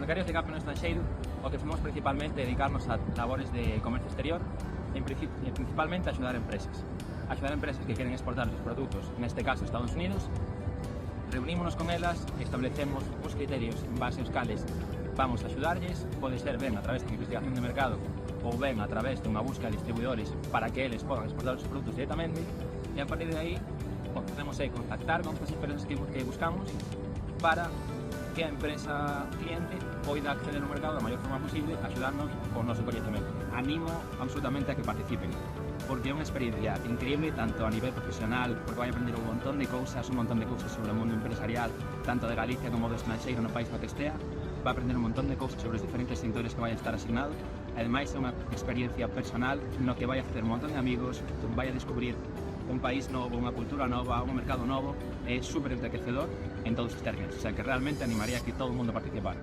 becarios de CAP no estranxeiro o que fomos principalmente dedicarnos a labores de comercio exterior e principalmente a axudar empresas. Axudar empresas que queren exportar os produtos, neste caso Estados Unidos. Reunímonos con elas e establecemos os criterios en base aos cales vamos a axudarlles, pode ser ben a través de investigación de mercado ou ben a través de unha busca de distribuidores para que eles podan exportar os produtos directamente, e a partir de aí o que facemos é contactar con as empresas que buscamos para que a empresa cliente poida acceder ao mercado da maior forma posible, axudarnos con o noso coñecemento. Animo absolutamente a que participen, porque é unha experiencia increíble tanto a nivel profesional, porque vai aprender un montón de cousas sobre o mundo empresarial, tanto de Galicia como do estranxeiro no país no que estea. Va a aprender un montón de cousas sobre os diferentes sectores que vai a estar asignado. Ademais, é unha experiencia personal no que vai a facer un montón de amigos, vai a descubrir un país novo, unha cultura nova, un mercado novo. É super enriquecedor en todos os términos, o sea que realmente animaría a que todo o mundo participara.